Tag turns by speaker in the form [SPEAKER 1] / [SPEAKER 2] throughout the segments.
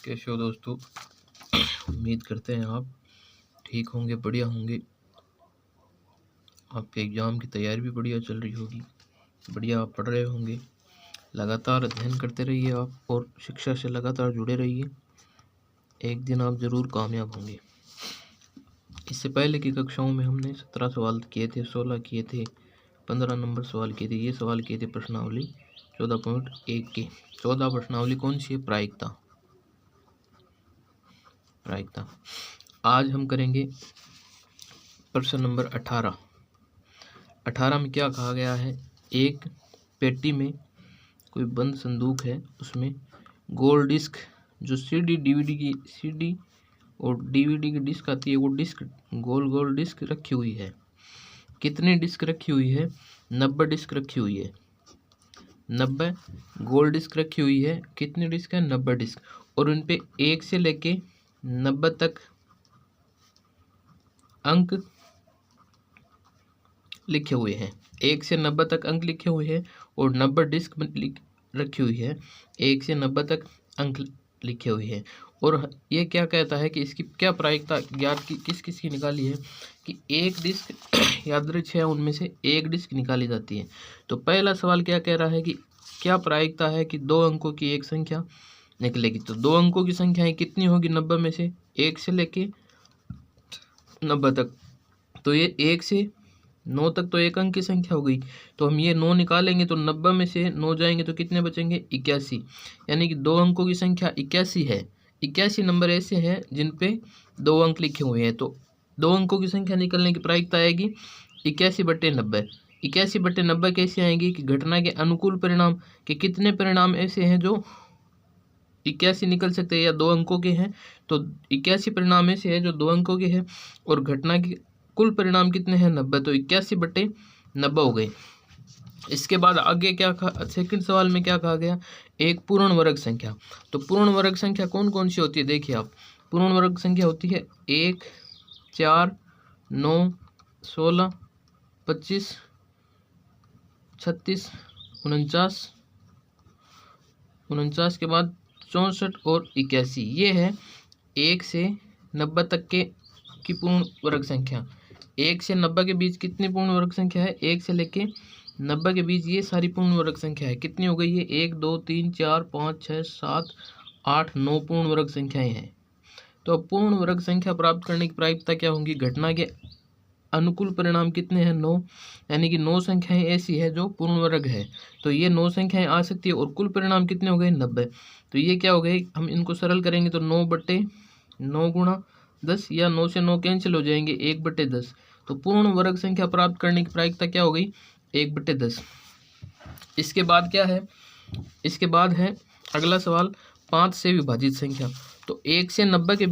[SPEAKER 1] कैसे हो दोस्तों। उम्मीद करते हैं आप ठीक होंगे, बढ़िया होंगे। आपके एग्ज़ाम की तैयारी भी बढ़िया चल रही होगी, बढ़िया आप पढ़ रहे होंगे। लगातार अध्ययन करते रहिए आप और शिक्षा से लगातार जुड़े रहिए, एक दिन आप ज़रूर कामयाब होंगे। इससे पहले की कक्षाओं में हमने 17 सवाल किए थे, 16 किए थे, 15 नंबर सवाल किए थे। ये सवाल किए थे प्रश्नावली 14.1 के। 14 प्रश्नावली कौन सी है? प्रायिकता। आज हम करेंगे प्रश्न नंबर 18। 18 में क्या कहा गया है? एक पेटी में कोई बंद संदूक है, उसमें गोल डिस्क जो सीडी और डीवीडी की डिस्क आती है, वो डिस्क गोल डिस्क रखी हुई है। कितनी डिस्क रखी हुई है? 90 डिस्क रखी हुई है। 90 गोल डिस्क रखी हुई है। कितनी डिस्क है? 90 डिस्क। और उन पे 1 से लेके 90 तक अंक लिखे हुए हैं। 1 से 90 तक अंक लिखे हुए हैं और 90 डिस्क रखी हुई है। 1 से 90 तक अंक लिखे हुए हैं। और ये क्या कहता है कि इसकी क्या प्रायिकता ज्ञात की किस की निकाली है कि एक डिस्क यादृच्छिक है, उनमें से एक डिस्क निकाली जाती है। तो पहला सवाल क्या कह रहा है कि क्या प्रायिकता है कि 2 अंकों की एक संख्या निकलेगी। तो 2 अंकों की संख्याएं कितनी होगी 90 में से? 1 से लेके 90 तक। तो ये 1 से 9 तक तो एक अंक की संख्या हो गई। तो हम ये 9 निकालेंगे तो 90 में से 9 जाएंगे तो कितने बचेंगे? 81। यानी कि 2 अंकों की संख्या 81 है। 81 नंबर ऐसे हैं जिन पे 2 अंक लिखे हुए हैं। तो 2 अंकों की संख्या निकलने की प्रायिकता आएगी 81/90। 81/90 कैसे आएगी कि घटना के अनुकूल परिणाम के कितने परिणाम ऐसे हैं जो 81 निकल सकते हैं या 2 अंकों के हैं। तो 81 परिणाम ऐसे हैं जो 2 अंकों के हैं और घटना के कुल परिणाम कितने हैं? 90। तो 81/90 हो गए। इसके बाद आगे क्या कहा? सेकंड सवाल में क्या कहा गया? एक पूर्ण वर्ग संख्या। तो पूर्ण वर्ग संख्या कौन कौन सी होती है? देखिए आप, पूर्ण वर्ग संख्या होती है 1, 4, 9, 16, 25, 36, 49 के बाद 64 और 81। ये है 1 से 90 तक की पूर्ण वर्ग संख्या। 1 से 90 के बीच कितनी पूर्ण वर्ग संख्या है? 1 से लेके 90 के बीच ये सारी पूर्ण वर्ग संख्या है। कितनी हो गई है? 1, 2, 3, 4, 5, 6, 7, 8, 9 पूर्ण वर्ग संख्याएं हैं। तो अब पूर्ण वर्ग संख्या प्राप्त करने की प्रायिकता क्या होगी? घटना के अनुकूल परिणाम कितने हैं? 9। यानी कि 9 संख्याएं ऐसी है जो पूर्ण वर्ग है। तो ये 9 संख्याएं आ सकती है और कुल परिणाम कितने हो गए? 90। तो ये क्या हो गए? हम इनको सरल करेंगे तो 9/9 गुणा 10 या 9 से 9 कैंसिल हो जाएंगे, 1/10। तो पूर्ण वर्ग संख्या प्राप्त करने की प्रायिकता क्या हो गई? 1/10। इसके बाद क्या है? इसके बाद है अगला सवाल 5 से विभाजित संख्या। तो 1 से 90 के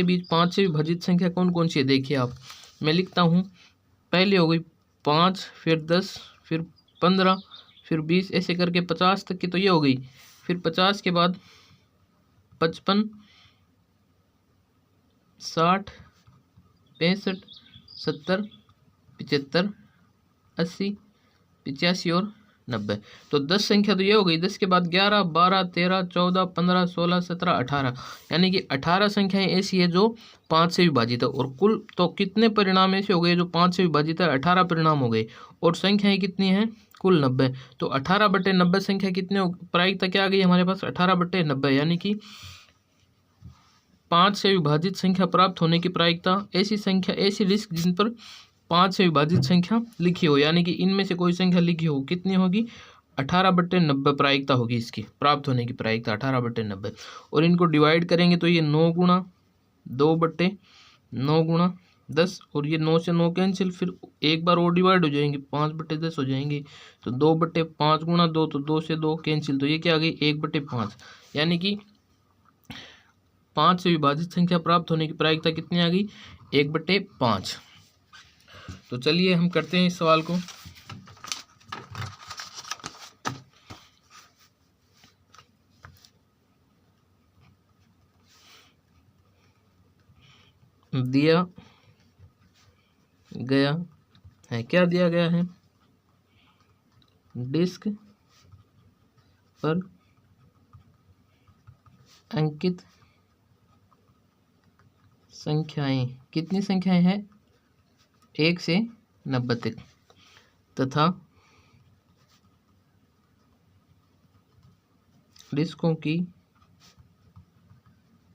[SPEAKER 1] बीच 5 से विभाजित संख्या कौन कौन सी है? देखिए आप, मैं लिखता हूँ। पहले हो गई 5, फिर 10, फिर 15, फिर 20, ऐसे करके 50 तक की तो ये हो गई। फिर 50 के बाद 55, 60, 65, 70, 75, 80, 85 और 90। तो 10 संख्या तो ये हो गई। 10 के बाद 11, 12, 13, 14, 15, 16, 17, 18। यानी कि 18 संख्याएं ऐसी है जो 5 से विभाजित है। और कुल तो कितने परिणाम ऐसे हो गए जो 5 से विभाजित है? 18 परिणाम हो गए। और संख्याएं कितनी हैं? कुल 90। तो 18/90 संख्या कितने प्रायिकता क्या आ गई हमारे पास? 18/90। यानी कि 5 से विभाजित संख्या प्राप्त होने की प्रायिकता, ऐसी संख्या, ऐसी डिस्क जिन पर 5 से विभाजित संख्या लिखी हो, यानी कि इनमें से कोई संख्या लिखी हो, कितनी होगी? 18/90 प्रायिकता होगी इसकी प्राप्त होने की प्रायिकता 18/90। और इनको डिवाइड करेंगे तो ये 9 गुणा 2/9 गुणा 10 और ये 9 से 9 कैंसिल, फिर एक बार और डिवाइड हो जाएंगे, 5/10 हो जाएंगे। तो 2/5 गुणा 2, तो 2 से 2 कैंसिल, तो ये क्या आ गई? 1/5। यानी कि 5 से विभाजित संख्या प्राप्त होने की प्रायिकता कितनी आ गई? 1/5। तो चलिए हम करते हैं इस सवाल को। दिया गया है, क्या दिया गया है? डिस्क पर अंकित संख्याएं, कितनी संख्याएं हैं? 1 से 90 तक, तथा डिस्कों की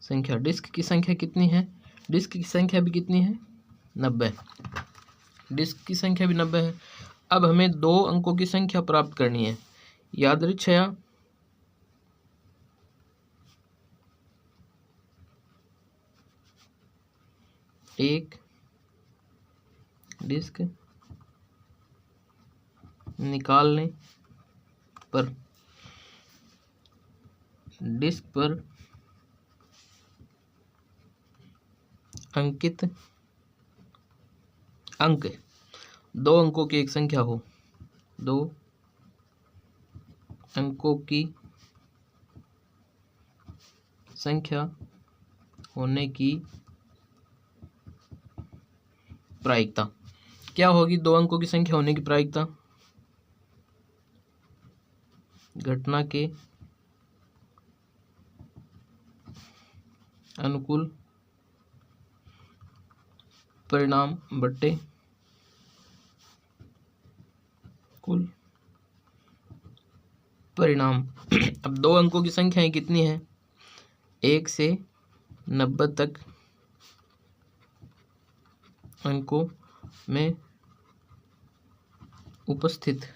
[SPEAKER 1] संख्या, डिस्क की संख्या कितनी है? डिस्क की संख्या भी कितनी है? 90। डिस्क की संख्या भी 90 है। अब हमें 2 अंकों की संख्या प्राप्त करनी है। यादृच्छया एक डिस्क निकालने पर डिस्क पर अंकित अंक 2 अंकों की एक संख्या हो, 2 अंकों की संख्या होने की प्रायिकता क्या होगी? 2 अंकों की संख्या होने की प्रायिकता घटना के अनुकूल परिणाम बट्टे कुल परिणाम। अब 2 अंकों की संख्याएं कितनी है? 1 से 90 तक अंकों में उपस्थित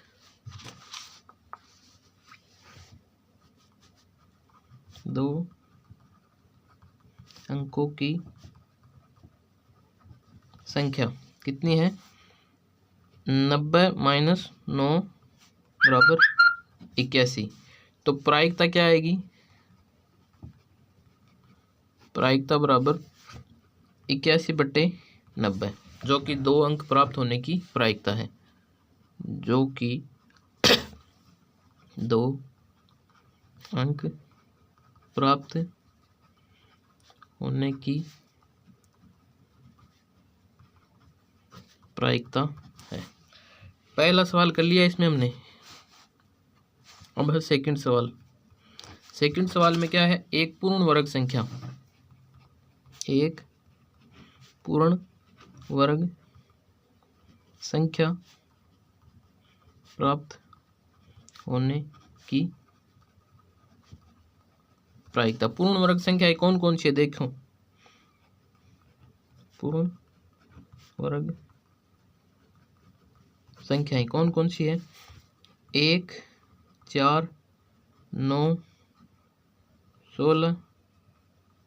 [SPEAKER 1] दो अंकों की संख्या कितनी है? 90 माइनस 9 बराबर 81। तो प्रायिकता क्या आएगी? प्रायिकता बराबर 81/90, जो कि 2 अंक प्राप्त होने की प्रायिकता है, जो कि 2 अंक प्राप्त होने की प्रायिकता है। पहला सवाल कर लिया इसमें हमने। अब है सेकंड सवाल। सेकंड सवाल में क्या है? एक पूर्ण वर्ग संख्या, एक पूर्ण वर्ग संख्या प्राप्त होने की प्रायिकता। पूर्ण वर्ग संख्या कौन कौन सी है? देखो, पूर्ण वर्ग संख्याएं कौन कौन सी है? 1, 4, 9, 16,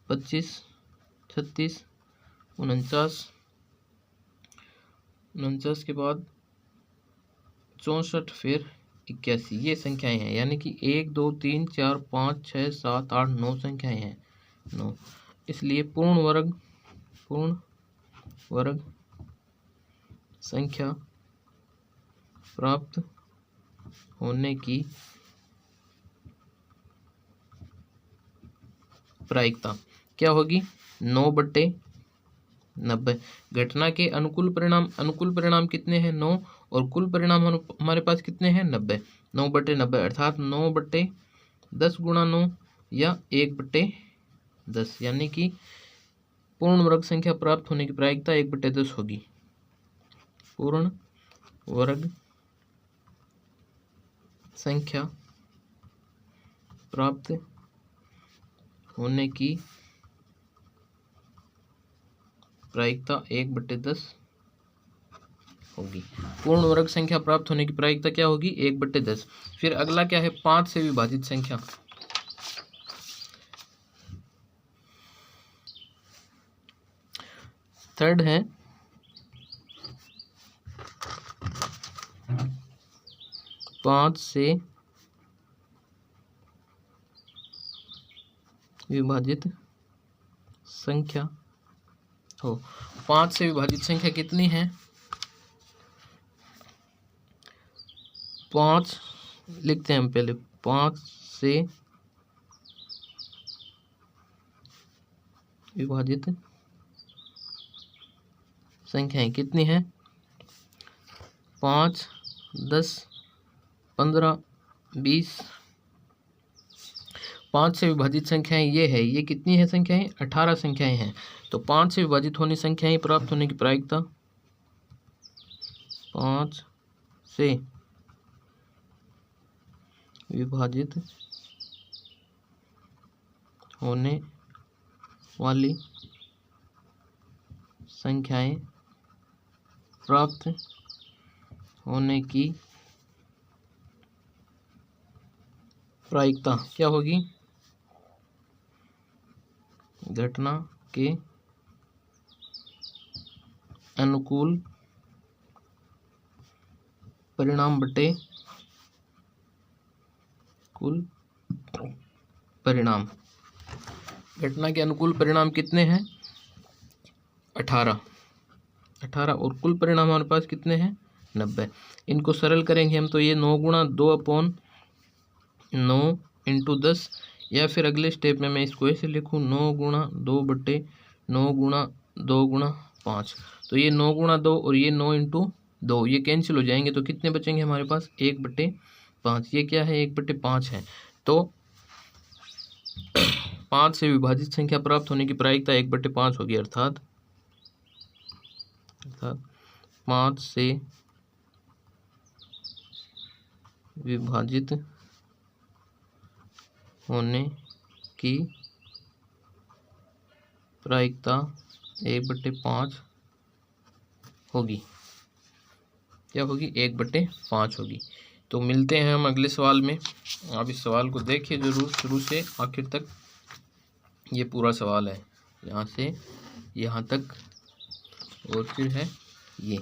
[SPEAKER 1] 25, 36, 49, 49 के बाद 64, फिर 81, ये संख्याएं हैं। यानी कि 1, 2, 3, 4, 5, 6, 7, 8, 9 संख्याएं हैं, 9। इसलिए पूर्ण वर्ग संख्या प्राप्त होने की प्रायिकता क्या होगी? 9/90। घटना के अनुकूल परिणाम कितने हैं? 9। और कुल परिणाम हमारे पास कितने हैं? 90। 9/90 अर्थात 9/10 गुणा 9 या 1/10, यानी कि पूर्ण वर्ग संख्या प्राप्त होने की प्रायिकता 1/10 होगी। पूर्ण वर्ग संख्या प्राप्त होने की प्रायिकता 1/10 होगी। पूर्ण वर्ग संख्या प्राप्त होने की प्रायिकता क्या होगी? 1/10। फिर अगला क्या है? 5 से विभाजित संख्या। थर्ड है 5 से विभाजित संख्या हो। 5 से विभाजित संख्या कितनी है? 5 लिखते हैं हम पहले। 5 से विभाजित संख्याएं कितनी है? 5, 10, 15, 20, 5 से विभाजित संख्याएं ये है, ये कितनी है संख्याएं? 18 संख्याएं हैं। तो 5 से विभाजित होनी संख्याएं प्राप्त होने की प्रायिकता 5 से विभाजित होने वाली संख्याएं प्राप्त होने की प्रायिकता क्या होगी? घटना के अनुकूल परिणाम बटे कुल परिणाम। घटना के अनुकूल परिणाम कितने हैं? 18 और कुल परिणाम हमारे पास कितने हैं? 90। इनको सरल करेंगे हम तो ये 9 गुणा 2/9 इंटू 10, या फिर अगले स्टेप में मैं इसको ऐसे लिखूँ 9 गुणा 2 बटे 9 गुणा 2 गुणा 5। तो ये 9 गुणा 2 और ये 9 इंटू 2 ये कैंसिल हो जाएंगे, तो कितने बचेंगे हमारे पास? 1/5। ये क्या है? 1/5 है। तो 5 से विभाजित संख्या प्राप्त होने की प्रायिकता 1/5 होगी, अर्थात 5 से विभाजित होने की प्रायिकता 1/5 होगी। क्या होगी? 1/5 होगी। तो मिलते हैं हम अगले सवाल में। आप इस सवाल को देखिए जरूर शुरू से आखिर तक। ये पूरा सवाल है, यहाँ से यहाँ तक, और फिर है ये।